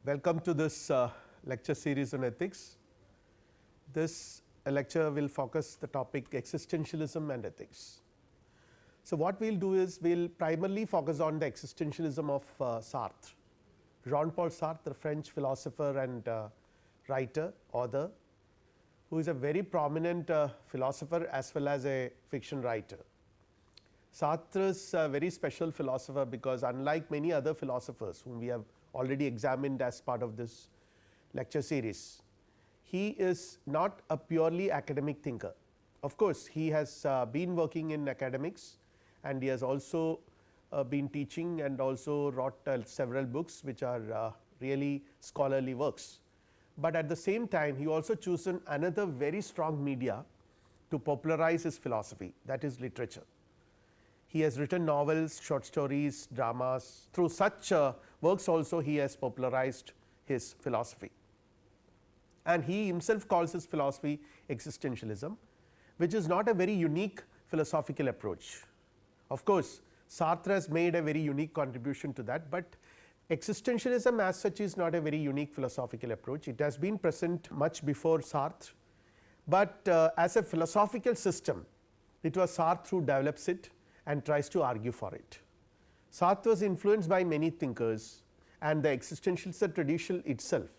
Welcome to this lecture series on ethics. This lecture will focus the topic existentialism and ethics. So, what we will do is we will primarily focus on the existentialism of Sartre. Jean-Paul Sartre, the French philosopher and writer, author, who is a very prominent philosopher as well as a fiction writer. Sartre is a very special philosopher because unlike many other philosophers whom we have already examined as part of this lecture series, he is not a purely academic thinker. Of course, he has been working in academics and he has also been teaching and also wrote several books which are really scholarly works. But at the same time, he also chosen another very strong media to popularize his philosophy, that is literature. He has written novels, short stories, dramas. Through such works also he has popularized his philosophy, and he himself calls his philosophy existentialism, which is not a very unique philosophical approach. Of course, Sartre has made a very unique contribution to that, but existentialism as such is not a very unique philosophical approach. It has been present much before Sartre, but as a philosophical system, it was Sartre who develops it and tries to argue for it. Sartre was influenced by many thinkers, and the existentialist tradition itself,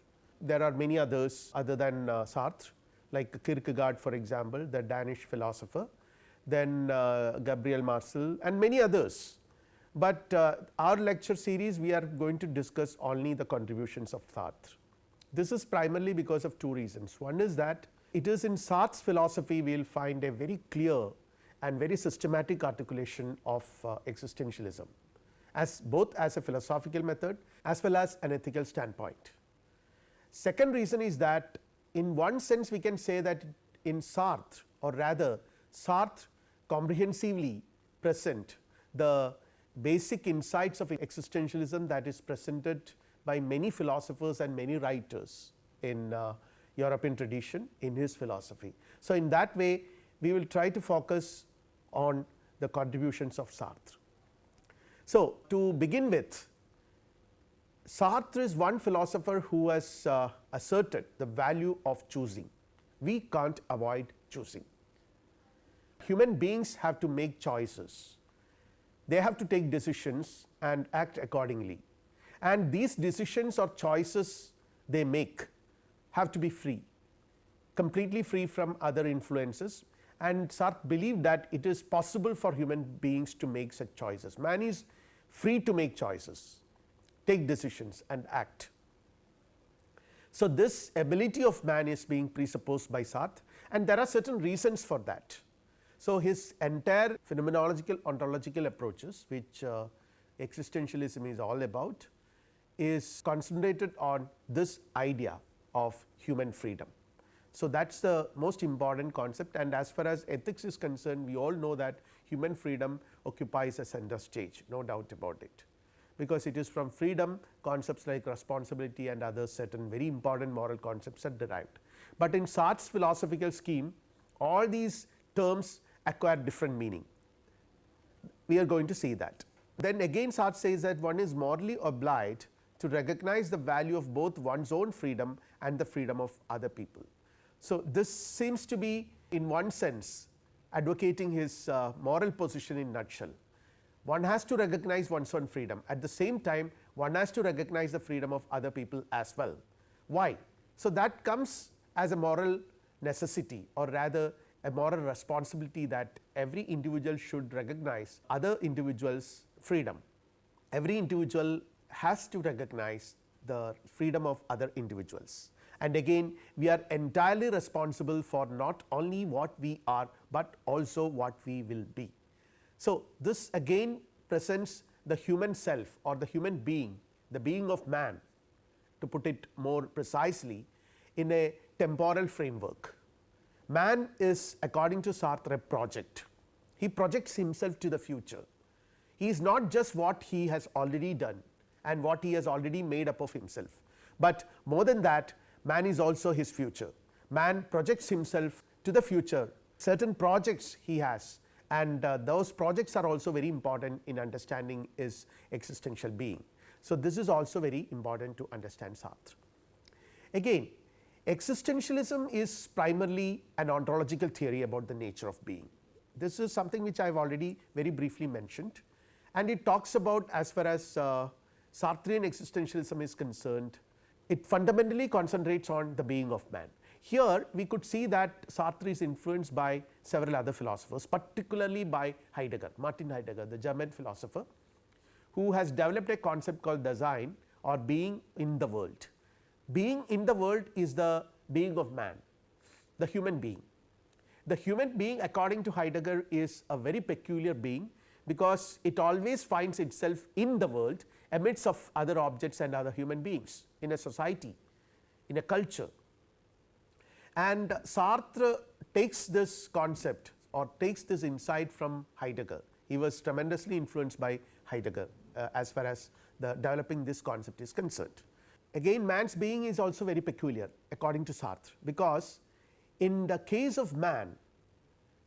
there are many others other than Sartre, like Kierkegaard for example, the Danish philosopher, then Gabriel Marcel and many others. But our lecture series we are going to discuss only the contributions of Sartre. This is primarily because of two reasons. One is that it is in Sartre's philosophy we will find a very clear and very systematic articulation of existentialism, as both as a philosophical method as well as an ethical standpoint. Second reason is that in one sense we can say that in Sartre, or rather Sartre comprehensively present the basic insights of existentialism that is presented by many philosophers and many writers in European tradition in his philosophy. So, in that way we will try to focus on the contributions of Sartre. So, to begin with, Sartre is one philosopher who has asserted the value of choosing. We can't avoid choosing. Human beings have to make choices. They have to take decisions and act accordingly, and these decisions or choices they make have to be free, completely free from other influences. And Sartre believed that it is possible for human beings to make such choices. Man is free to make choices, take decisions and act. So, this ability of man is being presupposed by Sartre, and there are certain reasons for that. So, his entire phenomenological ontological approaches, which existentialism is all about, is concentrated on this idea of human freedom. So, that is the most important concept, and as far as ethics is concerned, we all know that human freedom occupies a center stage, no doubt about it, because it is from freedom concepts like responsibility and other certain very important moral concepts are derived. But in Sartre's philosophical scheme, all these terms acquire different meaning. We are going to see that. Then again Sartre says that one is morally obliged to recognize the value of both one's own freedom and the freedom of other people. So, this seems to be in one sense advocating his moral position in nutshell. One has to recognize one's own freedom, at the same time one has to recognize the freedom of other people as well. Why? So, that comes as a moral necessity, or rather a moral responsibility, that every individual should recognize other individuals' freedom. Every individual has to recognize the freedom of other individuals. And again we are entirely responsible for not only what we are, but also what we will be. So, this again presents the human self or the human being, the being of man, to put it more precisely, in a temporal framework. Man is, according to Sartre, a project. He projects himself to the future. He is not just what he has already done and what he has already made up of himself, but more than that, man is also his future. Man projects himself to the future, certain projects he has, and those projects are also very important in understanding his existential being. So, this is also very important to understand Sartre. Again, existentialism is primarily an ontological theory about the nature of being. This is something which I have already very briefly mentioned, and it talks about, as far as Sartrean existentialism is concerned, it fundamentally concentrates on the being of man. Here we could see that Sartre is influenced by several other philosophers, particularly by Heidegger, Martin Heidegger, the German philosopher, who has developed a concept called Dasein, or being in the world. Being in the world is the being of man, the human being. The human being, according to Heidegger, is a very peculiar being, because it always finds itself in the world amidst of other objects and other human beings, in a society, in a culture. And Sartre takes this concept or takes this insight from Heidegger. He was tremendously influenced by Heidegger as far as the developing this concept is concerned. Again, man's being is also very peculiar according to Sartre, because in the case of man,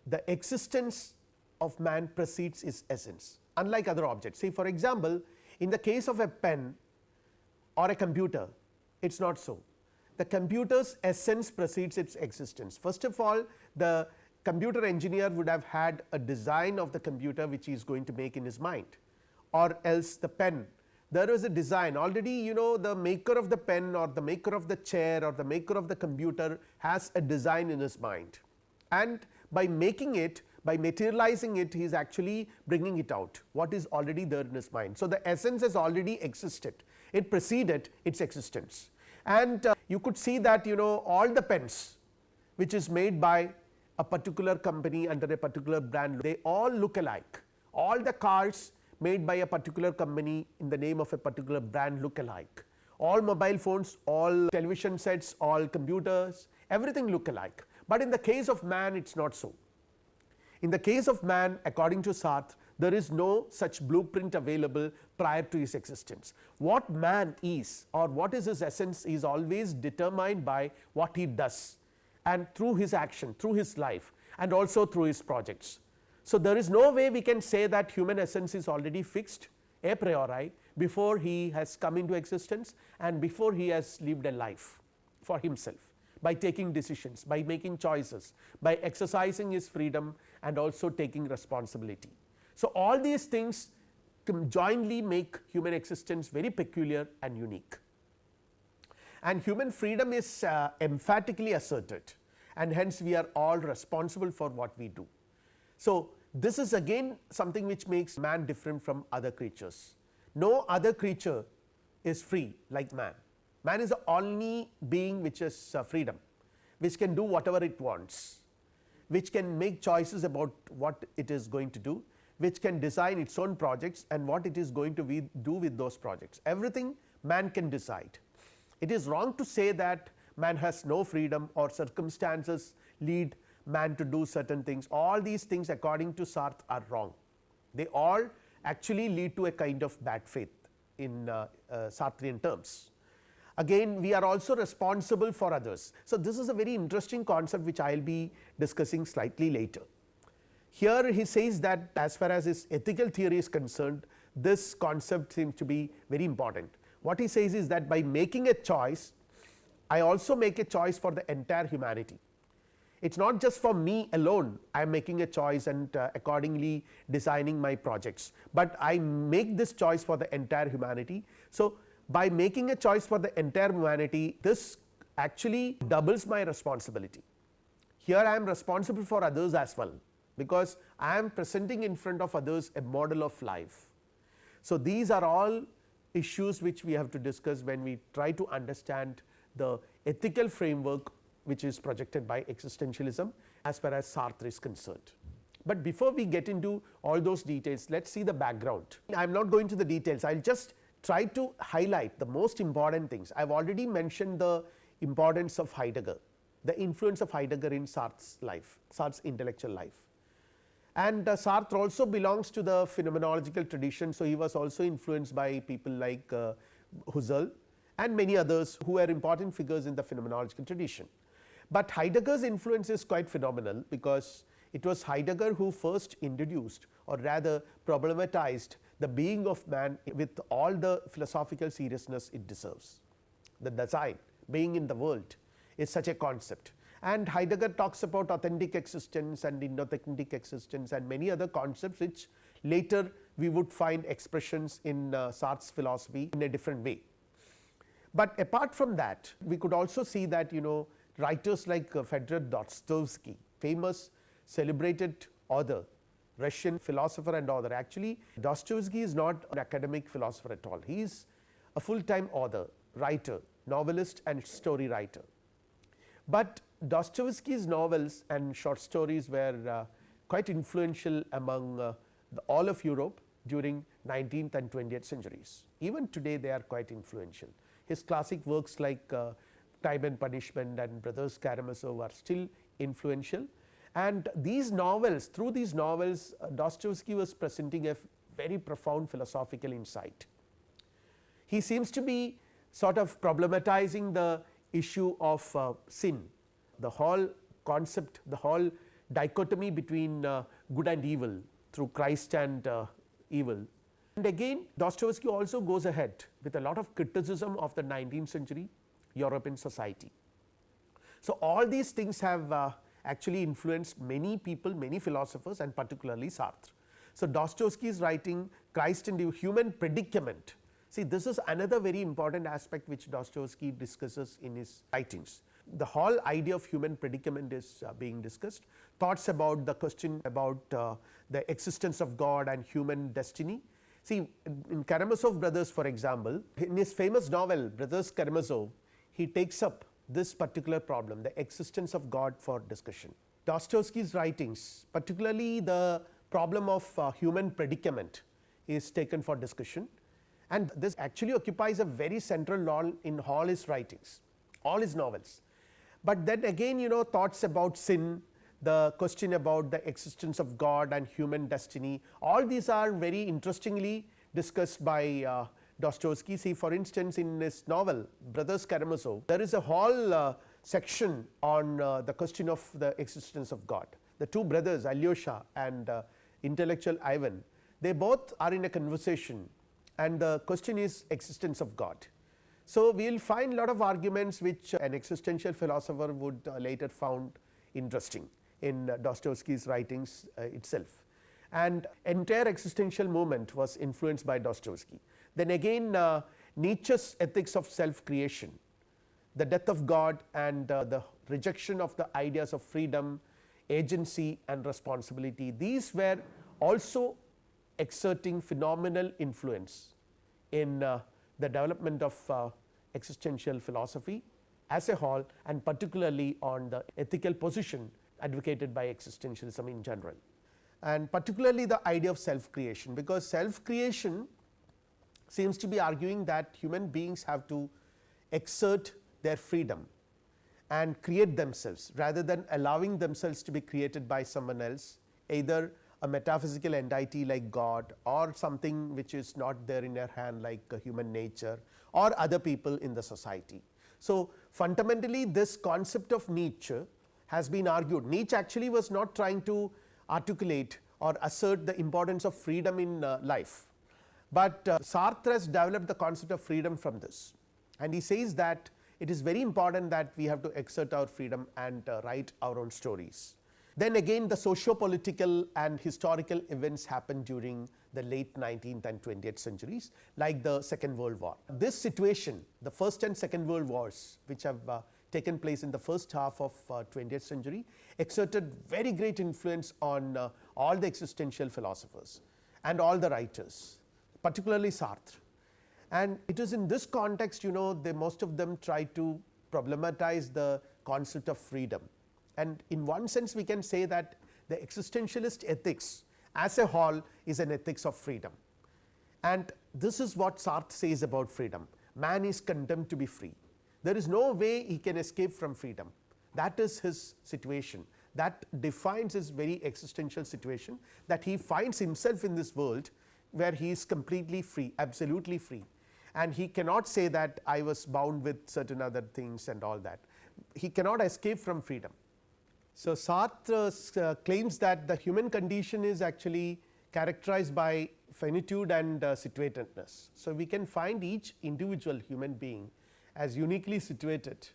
the existence of man precedes its essence, unlike other objects. See, for example, in the case of a pen or a computer, it is not so. The computer's essence precedes its existence. First of all, the computer engineer would have had a design of the computer which he is going to make in his mind, or else the pen. There is a design already, the maker of the pen or the maker of the chair or the maker of the computer has a design in his mind, and by making it, by materializing it, he is actually bringing it out, what is already there in his mind. So, the essence has already existed, it preceded its existence. And you could see that all the pens which is made by a particular company under a particular brand, they all look alike. All the cars made by a particular company in the name of a particular brand look alike. All mobile phones, all television sets, all computers, everything look alike. But in the case of man, it is not so. In the case of man, according to Sartre, there is no such blueprint available prior to his existence. What man is, or what is his essence, is always determined by what he does, and through his action, through his life, and also through his projects. So, there is no way we can say that human essence is already fixed a priori before he has come into existence and before he has lived a life for himself, by taking decisions, by making choices, by exercising his freedom and also taking responsibility. So, all these things jointly make human existence very peculiar and unique, and human freedom is emphatically asserted, and hence we are all responsible for what we do. So, this is again something which makes man different from other creatures. No other creature is free like man. Man is the only being which has freedom, which can do whatever it wants, which can make choices about what it is going to do, which can design its own projects and what it is going to do with those projects. Everything man can decide. It is wrong to say that man has no freedom or circumstances lead man to do certain things. All these things, according to Sartre, are wrong. They all actually lead to a kind of bad faith in Sartrean terms. Again, we are also responsible for others. So, this is a very interesting concept which I will be discussing slightly later. Here he says that as far as his ethical theory is concerned, this concept seems to be very important. What he says is that by making a choice, I also make a choice for the entire humanity. It is not just for me alone, I am making a choice and accordingly designing my projects, but I make this choice for the entire humanity. So, by making a choice for the entire humanity, this actually doubles my responsibility. Here I am responsible for others as well, because I am presenting in front of others a model of life. So, these are all issues which we have to discuss when we try to understand the ethical framework which is projected by existentialism as far as Sartre is concerned. But before we get into all those details, let us see the background. I am not going to the details, I will just try to highlight the most important things. I have already mentioned the importance of Heidegger, the influence of Heidegger in Sartre's life, Sartre's intellectual life. And Sartre also belongs to the phenomenological tradition, so he was also influenced by people like Husserl and many others who were important figures in the phenomenological tradition. But Heidegger's influence is quite phenomenal, because it was Heidegger who first introduced, or rather problematized, the being of man with all the philosophical seriousness it deserves. The Dasein, being in the world, is such a concept. And Heidegger talks about authentic existence and inauthentic existence and many other concepts which later we would find expressions in Sartre's philosophy in a different way. But apart from that, we could also see that writers like Fyodor Dostoevsky, famous celebrated author, Russian philosopher and author. Actually, Dostoevsky is not an academic philosopher at all. He is a full-time author, writer, novelist and story writer. But Dostoevsky's novels and short stories were quite influential among all of Europe during 19th and 20th centuries. Even today they are quite influential. His classic works like Time and Punishment and Brothers Karamazov are still influential. And these novels, through these novels, Dostoevsky was presenting a very profound philosophical insight. He seems to be sort of problematizing the issue of sin, the whole concept, the whole dichotomy between good and evil through Christ and evil. And again, Dostoevsky also goes ahead with a lot of criticism of the 19th century European society. So, all these things have actually influenced many people, many philosophers and particularly Sartre. So, Dostoevsky is writing Christ and the Human Predicament. See, this is another very important aspect which Dostoevsky discusses in his writings. The whole idea of human predicament is being discussed, thoughts about the question about the existence of God and human destiny. See, in Karamazov brothers, for example, in his famous novel Brothers Karamazov, he takes up this particular problem, the existence of God, for discussion. Dostoevsky's writings, particularly the problem of human predicament, is taken for discussion, and this actually occupies a very central role in all his writings, all his novels. But then again, thoughts about sin, the question about the existence of God and human destiny, all these are very interestingly discussed by Dostoevsky. See, for instance, in his novel Brothers Karamazov, there is a whole section on the question of the existence of God. The two brothers, Alyosha and intellectual Ivan, they both are in a conversation and the question is existence of God. So, we will find a lot of arguments which an existential philosopher would later found interesting in Dostoevsky's writings itself. And entire existential movement was influenced by Dostoevsky. Then again, Nietzsche's ethics of self-creation, the death of God and the rejection of the ideas of freedom, agency and responsibility, these were also exerting phenomenal influence in the development of existential philosophy as a whole, and particularly on the ethical position advocated by existentialism in general, and particularly the idea of self-creation, because self-creation seems to be arguing that human beings have to exert their freedom and create themselves rather than allowing themselves to be created by someone else, either a metaphysical entity like God or something which is not there in their hand like human nature or other people in the society. So, fundamentally this concept of Nietzsche has been argued. Nietzsche actually was not trying to articulate or assert the importance of freedom in life, but Sartre has developed the concept of freedom from this, and he says that it is very important that we have to exert our freedom and write our own stories. Then again, the socio-political and historical events happened during the late 19th and 20th centuries, like the Second World War. This situation, the First and Second World Wars, which have taken place in the first half of 20th century, exerted very great influence on all the existential philosophers and all the writers, particularly Sartre. And it is in this context, most of them try to problematize the concept of freedom. And in one sense we can say that the existentialist ethics as a whole is an ethics of freedom. And this is what Sartre says about freedom: man is condemned to be free. There is no way he can escape from freedom. That is his situation. That defines his very existential situation, that he finds himself in this world where he is completely free, absolutely free. And he cannot say that I was bound with certain other things and all that. He cannot escape from freedom. So, Sartre claims that the human condition is actually characterized by finitude and situatedness. So, we can find each individual human being as uniquely situated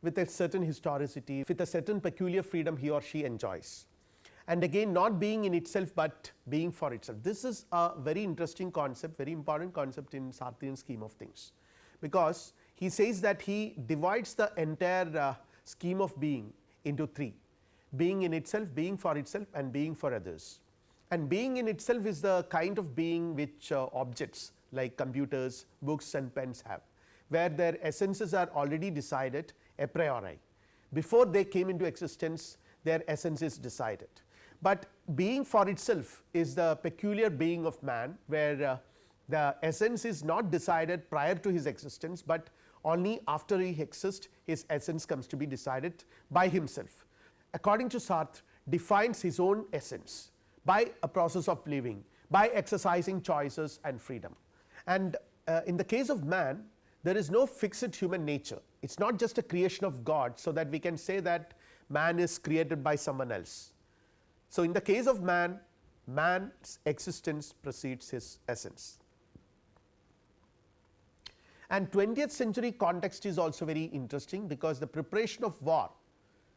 with a certain historicity, with a certain peculiar freedom he or she enjoys, and again not being in itself, but being for itself. This is a very interesting concept, very important concept in Sartrean scheme of things, because he says that he divides the entire scheme of being into three: being in itself, being for itself, and being for others. And being in itself is the kind of being which objects like computers, books and pens have, where their essences are already decided a priori. Before they came into existence, their essence is decided. But being for itself is the peculiar being of man, where the essence is not decided prior to his existence, but only after he exists his essence comes to be decided by himself. According to Sartre, defines his own essence by a process of living, by exercising choices and freedom. And in the case of man, there is no fixed human nature. It is not just a creation of God, so that we can say that man is created by someone else. So, in the case of man, man's existence precedes his essence. And 20th century context is also very interesting, because the preparation of war,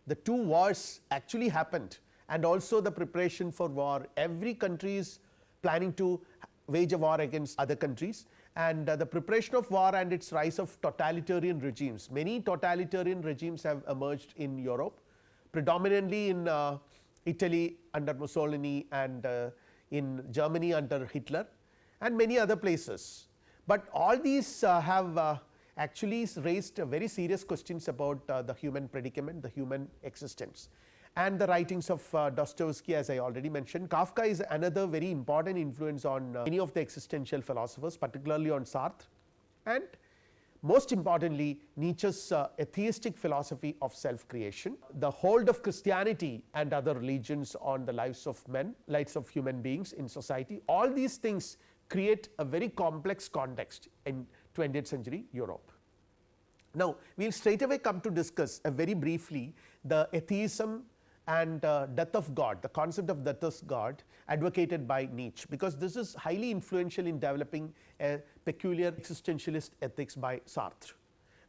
the two wars actually happened, and also the preparation for war. Every country is planning to wage a war against other countries, and the preparation of war and its rise of totalitarian regimes. Many totalitarian regimes have emerged in Europe, predominantly in Italy under Mussolini, and in Germany under Hitler, and many other places. But all these have actually raised very serious questions about the human predicament, the human existence, and the writings of Dostoevsky, as I already mentioned. Kafka is another very important influence on many of the existential philosophers, particularly on Sartre, and most importantly Nietzsche's atheistic philosophy of self creation, the hold of Christianity and other religions on the lives of men, lives of human beings in society. All these things create a very complex context in 20th century Europe. Now, we will straight away come to discuss very briefly the atheism and death of God, the concept of death of God advocated by Nietzsche, because this is highly influential in developing a peculiar existentialist ethics by Sartre.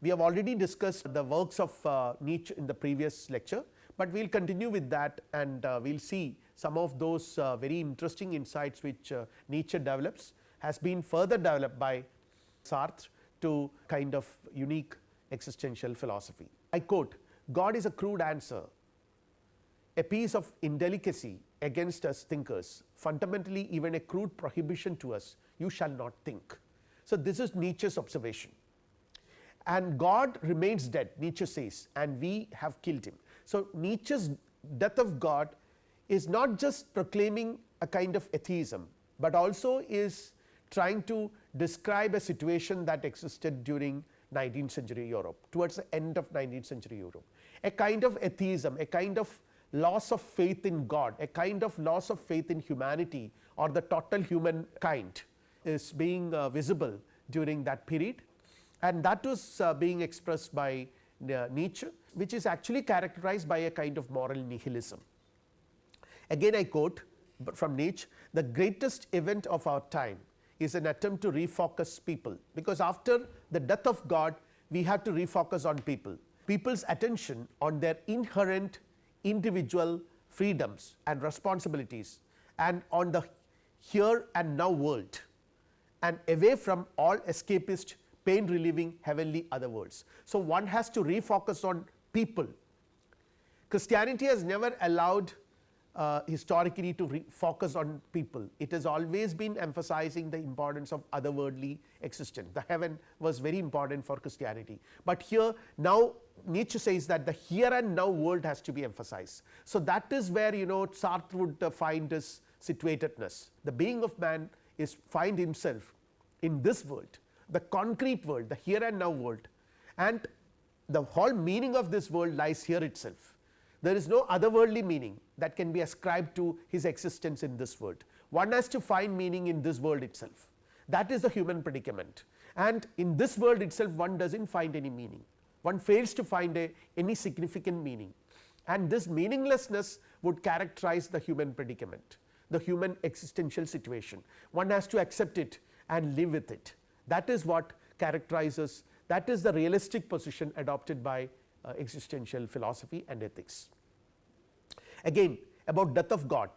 We have already discussed the works of Nietzsche in the previous lecture, but we will continue with that, and we will see some of those very interesting insights which Nietzsche develops has been further developed by Sartre to kind of unique existential philosophy. I quote, "God is a crude answer, a piece of indelicacy against us thinkers, fundamentally even a crude prohibition to us, you shall not think." So, this is Nietzsche's observation, and God remains dead, Nietzsche says, and we have killed him. So, Nietzsche's death of God is not just proclaiming a kind of atheism, but also is trying to describe a situation that existed during 19th century Europe, towards the end of 19th century Europe, a kind of atheism, a kind of loss of faith in God, a kind of loss of faith in humanity or the total humankind is being visible during that period, and that was being expressed by Nietzsche, which is actually characterized by a kind of moral nihilism. Again I quote from Nietzsche, "The greatest event of our time is an attempt to refocus people," because after the death of God we have to refocus on people, people's attention on their inherent individual freedoms and responsibilities, and on the here and now world, and away from all escapist pain relieving heavenly other worlds. So, one has to refocus on people. Christianity has never allowed historically to focus on people. It has always been emphasizing the importance of otherworldly existence. The heaven was very important for Christianity, but here now Nietzsche says that the here and now world has to be emphasized. So, that is where Sartre would find his situatedness. The being of man is find himself in this world, the concrete world, the here and now world, and the whole meaning of this world lies here itself. There is no otherworldly meaning that can be ascribed to his existence in this world. One has to find meaning in this world itself. That is the human predicament, and in this world itself one does not find any meaning. One fails to find any significant meaning, and this meaninglessness would characterize the human predicament. the human existential situation. One has to accept it and live with it. That is what characterizes, that is the realistic position adopted by existential philosophy and ethics. Again, about death of God,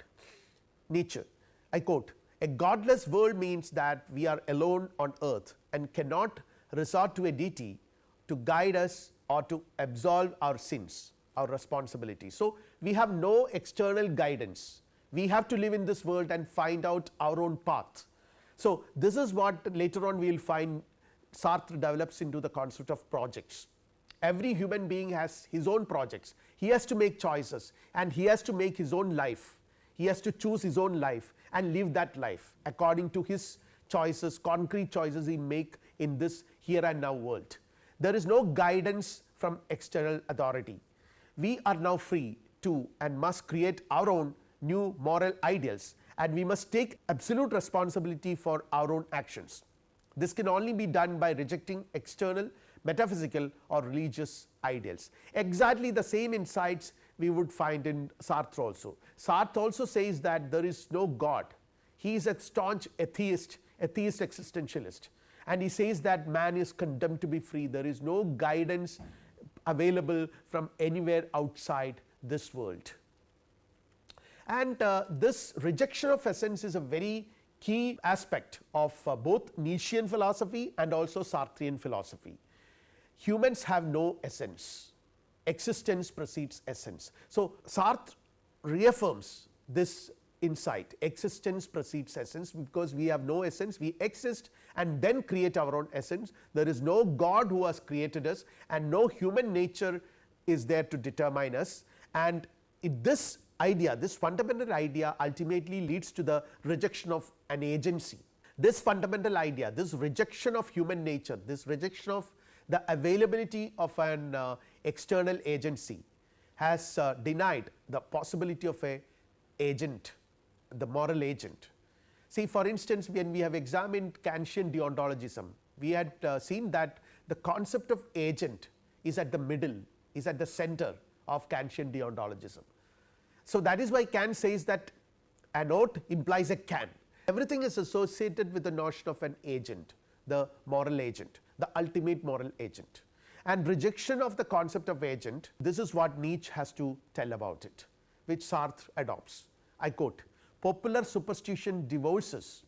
Nietzsche, I quote, "A godless world means that we are alone on earth and cannot resort to a deity to guide us or to absolve our sins, our responsibilities." So, we have no external guidance, we have to live in this world and find out our own path. So, this is what later on we will find Sartre develops into the concept of projects. Every human being has his own projects, he has to make choices and he has to make his own life, he has to choose his own life and live that life according to his choices, concrete choices he make in this here and now world. There is no guidance from external authority. We are now free to and must create our own new moral ideals, and we must take absolute responsibility for our own actions. This can only be done by rejecting external metaphysical or religious ideals. Exactly the same insights we would find in Sartre also. Sartre also says that there is no God, he is a staunch atheist existentialist, and he says that man is condemned to be free. There is no guidance available from anywhere outside this world. And this rejection of essence is a very key aspect of both Nietzschean philosophy and also Sartrean philosophy. Humans have no essence, existence precedes essence. So, Sartre reaffirms this insight, existence precedes essence, because we have no essence, we exist and then create our own essence. There is no God who has created us and no human nature is there to determine us, and this idea, this fundamental idea ultimately leads to the rejection of an agency. This fundamental idea, this rejection of human nature, this rejection of the availability of an external agency has denied the possibility of a agent, the moral agent. See, for instance, when we have examined Kantian deontologism, we had seen that the concept of agent is at the middle, is at the center of Kantian deontologism. So, that is why Kant says that an oath implies a can. Everything is associated with the notion of an agent, the moral agent, the ultimate moral agent. And rejection of the concept of agent, this is what Nietzsche has to tell about it, which Sartre adopts. I quote, "Popular superstition divorces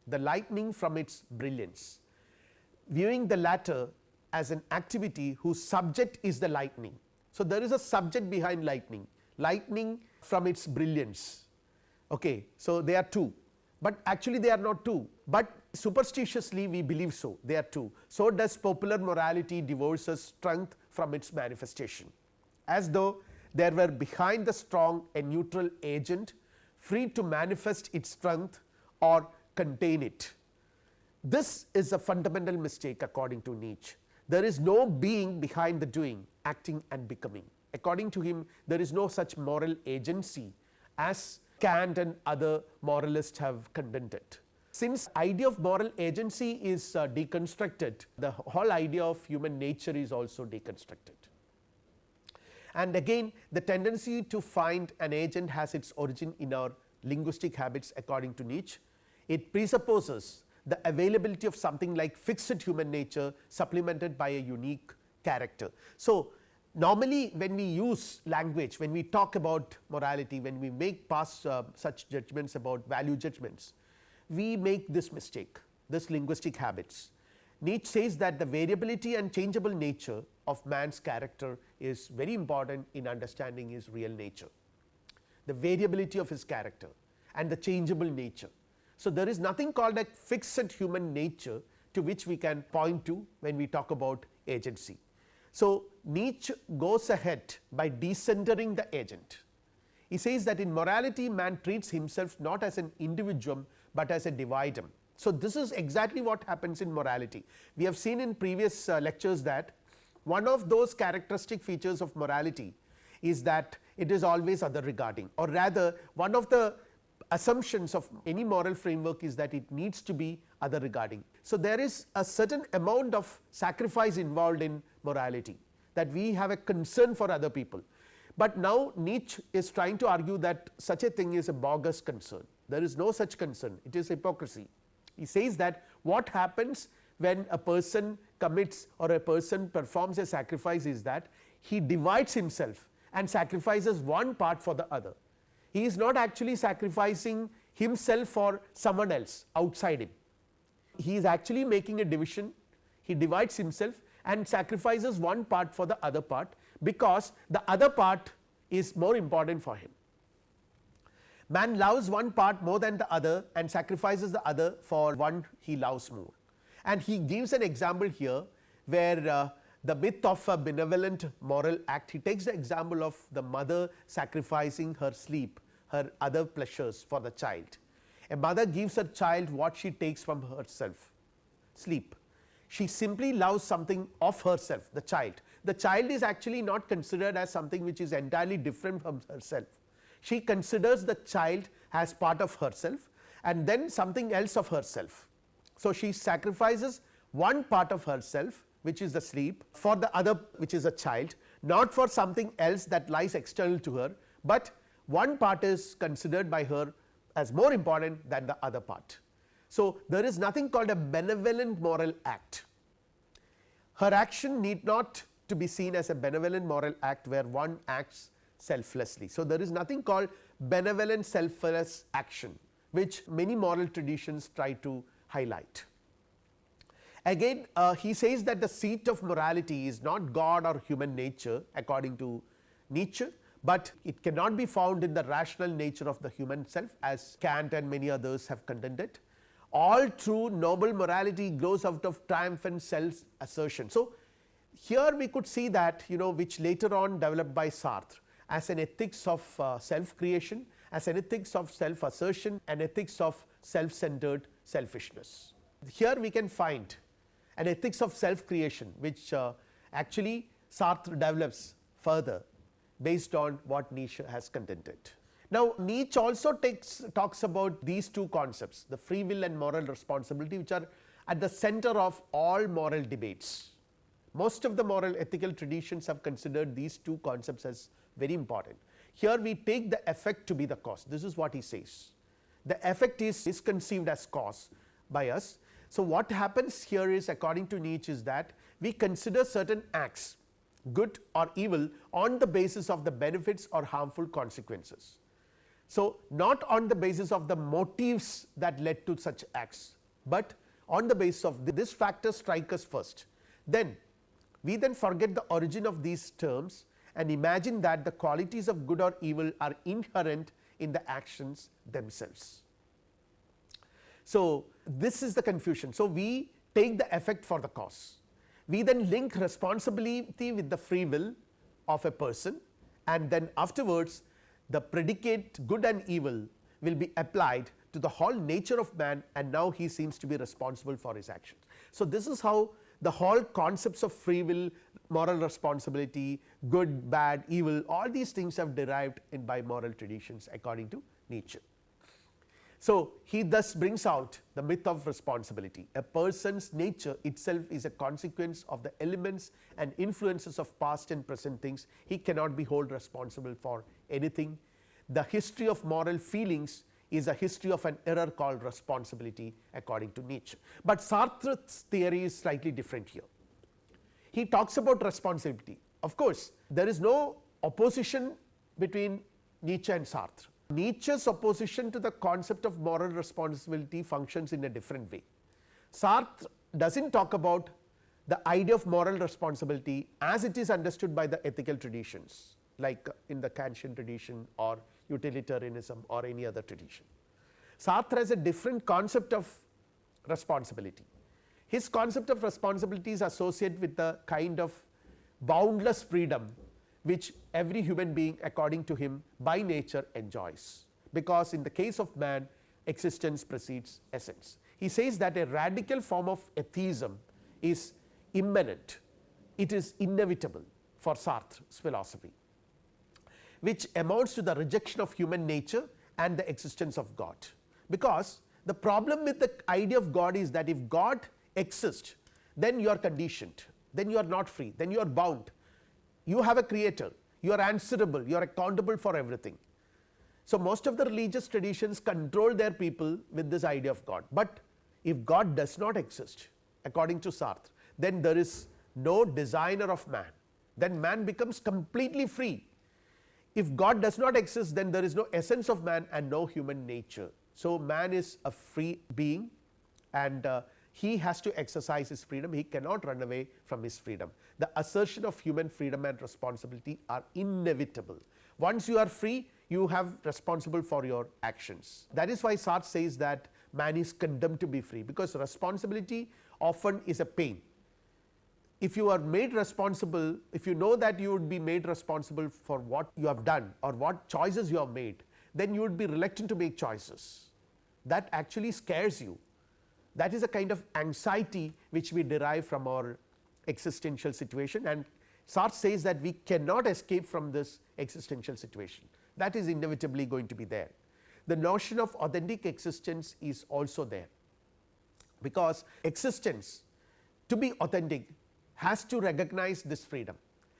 the lightning from its brilliance, viewing the latter as an activity whose subject is the lightning." So, there is a subject behind lightning, lightning from its brilliance. Okay, so, they are two, but actually they are not two, but superstitiously we believe so, they are two. So, does popular morality divorces strength from its manifestation, as though there were behind the strong a neutral agent free to manifest its strength or contain it. This is a fundamental mistake according to Nietzsche. There is no being behind the doing, acting and becoming. According to him, there is no such moral agency as Kant and other moralists have condemned. Since the idea of moral agency is deconstructed, the whole idea of human nature is also deconstructed. And again, the tendency to find an agent has its origin in our linguistic habits according to Nietzsche. It presupposes the availability of something like fixed human nature supplemented by a unique character. So, normally when we use language, when we talk about morality, when we make pass such judgments about value judgments, we make this mistake, this linguistic habits. Nietzsche says that the variability and changeable nature of man's character is very important in understanding his real nature, the variability of his character and the changeable nature. So, there is nothing called a fixed human nature to which we can point to when we talk about agency. So, Nietzsche goes ahead by decentering the agent. He says that in morality man treats himself not as an individuum, but as a dividum. So, this is exactly what happens in morality. We have seen in previous lectures that one of those characteristic features of morality is that it is always other regarding, or rather one of the assumptions of any moral framework is that it needs to be other regarding. So, there is a certain amount of sacrifice involved in morality, that we have a concern for other people. But now Nietzsche is trying to argue that such a thing is a bogus concern. There is no such concern, it is hypocrisy. He says that what happens when a person commits or a person performs a sacrifice is that he divides himself and sacrifices one part for the other. He is not actually sacrificing himself for someone else outside him. He is actually making a division. He divides himself and sacrifices one part for the other part, because the other part is more important for him. Man loves one part more than the other and sacrifices the other for one he loves more. And he gives an example here where the myth of a benevolent moral act, he takes the example of the mother sacrificing her sleep, her other pleasures for the child. A mother gives her child what she takes from herself, sleep. She simply loves something of herself, the child. The child is actually not considered as something which is entirely different from herself. She considers the child as part of herself and then something else of herself. So she sacrifices one part of herself, which is the sleep, for the other, which is a child, not for something else that lies external to her, but one part is considered by her as more important than the other part. So there is nothing called a benevolent moral act. Her action need not to be seen as a benevolent moral act where one acts selflessly. So there is nothing called benevolent selfless action, which many moral traditions try to highlight. Again, he says that the seat of morality is not God or human nature according to Nietzsche, but it cannot be found in the rational nature of the human self, as Kant and many others have contended. All true noble morality grows out of triumphant self assertion. So here we could see that, which later on developed by Sartre as an ethics of self creation, as an ethics of self assertion, an ethics of self centered selfishness. Here we can find an ethics of self creation, which actually Sartre develops further based on what Nietzsche has contended. Now Nietzsche also talks about these two concepts, the free will and moral responsibility, which are at the center of all moral debates. Most of the moral ethical traditions have considered these two concepts as very important. Here we take the effect to be the cause. This is what he says. The effect is conceived as cause by us. So what happens here is, according to Nietzsche, is that we consider certain acts, good or evil, on the basis of the benefits or harmful consequences. So not on the basis of the motives that led to such acts, but on the basis of this factor strike us first. Then we then forget the origin of these terms and imagine that the qualities of good or evil are inherent in the actions themselves. So this is the confusion. So we take the effect for the cause. We then link responsibility with the free will of a person, and then afterwards the predicate good and evil will be applied to the whole nature of man, and now he seems to be responsible for his actions. So this is how the whole concepts of free will, moral responsibility, good, bad, evil, all these things have derived by moral traditions according to Nietzsche. So he thus brings out the myth of responsibility. A person's nature itself is a consequence of the elements and influences of past and present things. He cannot be held responsible for anything. The history of moral feelings is a history of an error called responsibility according to Nietzsche. But Sartre's theory is slightly different here. He talks about responsibility. Of course, there is no opposition between Nietzsche and Sartre. Nietzsche's opposition to the concept of moral responsibility functions in a different way. Sartre does not talk about the idea of moral responsibility as it is understood by the ethical traditions, like in the Kantian tradition or utilitarianism or any other tradition. Sartre has a different concept of responsibility. His concept of responsibility is associated with the kind of boundless freedom which every human being, according to him, by nature enjoys, because in the case of man, existence precedes essence. He says that a radical form of atheism is immanent, it is inevitable for Sartre's philosophy, which amounts to the rejection of human nature and the existence of God. Because the problem with the idea of God is that if God exists, then you are conditioned, then you are not free, then you are bound. You have a creator, you are answerable, you are accountable for everything. So, most of the religious traditions control their people with this idea of God, but if God does not exist according to Sartre, then there is no designer of man, then man becomes completely free. If God does not exist, then there is no essence of man and no human nature. So, man is a free being, and he has to exercise his freedom, he cannot run away from his freedom. The assertion of human freedom and responsibility are inevitable. Once you are free, you have responsible for your actions. That is why Sartre says that man is condemned to be free, because responsibility often is a pain. If you are made responsible, if you know that you would be made responsible for what you have done or what choices you have made, then you would be reluctant to make choices. That actually scares you. That is a kind of anxiety which we derive from our existential situation, and Sartre says that we cannot escape from this existential situation. That is inevitably going to be there. The notion of authentic existence is also there, because existence, to be authentic, has to recognize this freedom,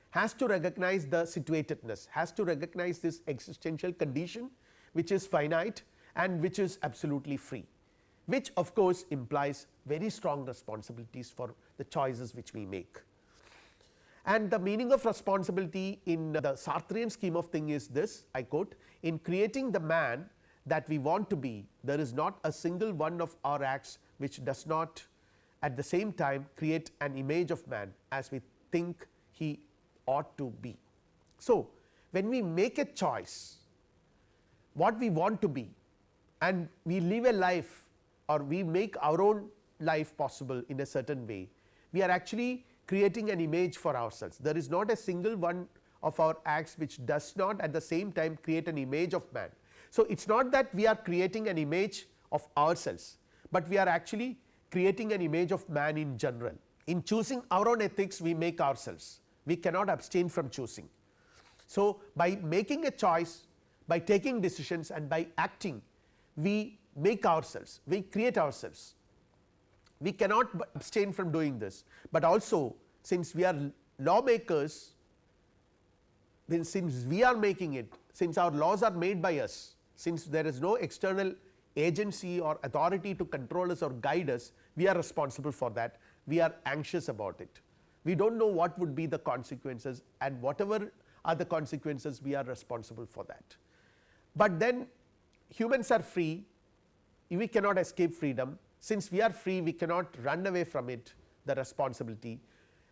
has to recognize the situatedness, has to recognize this existential condition which is finite and which is absolutely free, which of course implies very strong responsibilities for the choices which we make. And the meaning of responsibility in the Sartrean scheme of things is this, I quote, "In creating the man that we want to be, there is not a single one of our acts which does not at the same time create an image of man as we think he ought to be." So, when we make a choice what we want to be, and we live a life or we make our own life possible in a certain way, we are actually creating an image for ourselves. There is not a single one of our acts which does not at the same time create an image of man. So, it is not that we are creating an image of ourselves, but we are actually creating an image of man in general. In choosing our own ethics, we make ourselves, we cannot abstain from choosing. So, by making a choice, by taking decisions and by acting, we make ourselves, we create ourselves. We cannot abstain from doing this, but also since we are lawmakers, then since we are making it, since our laws are made by us, since there is no external agency or authority to control us or guide us, we are responsible for that, we are anxious about it. We do not know what would be the consequences, and whatever are the consequences, we are responsible for that. But then humans are free, we cannot escape freedom. Since we are free, we cannot run away from it, the responsibility,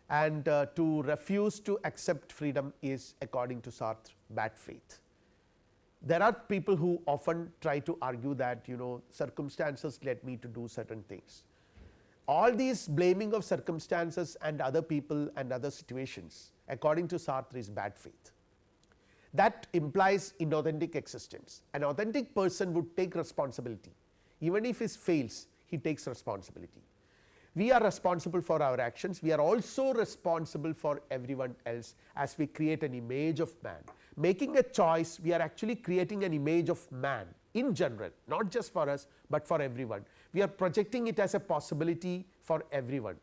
and to refuse to accept freedom is, according to Sartre, bad faith. There are people who often try to argue that, circumstances led me to do certain things. All these blaming of circumstances and other people and other situations, according to Sartre, is bad faith. That implies inauthentic existence. An authentic person would take responsibility. Even if he fails, he takes responsibility. We are responsible for our actions, we are also responsible for everyone else as we create an image of man. Making a choice, we are actually creating an image of man in general, not just for us, but for everyone. We are projecting it as a possibility for everyone.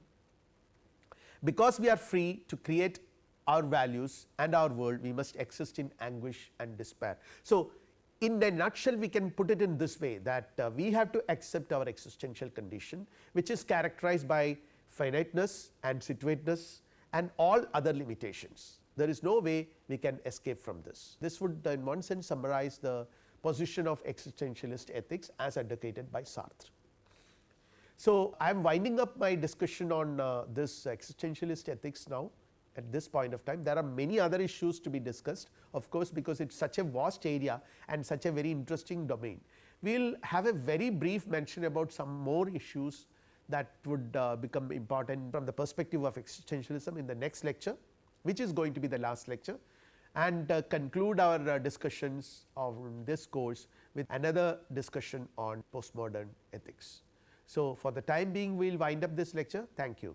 Because we are free to create our values and our world, we must exist in anguish and despair. So, in a nutshell, we can put it in this way, that we have to accept our existential condition, which is characterized by finiteness and situateness and all other limitations. There is no way we can escape from this. This would in one sense summarize the position of existentialist ethics as advocated by Sartre. So, I am winding up my discussion on this existentialist ethics now. At this point of time, there are many other issues to be discussed, of course, because it is such a vast area and such a very interesting domain. We will have a very brief mention about some more issues that would become important from the perspective of existentialism in the next lecture, which is going to be the last lecture, and conclude our discussions of this course with another discussion on postmodern ethics. So, for the time being, we will wind up this lecture. Thank you.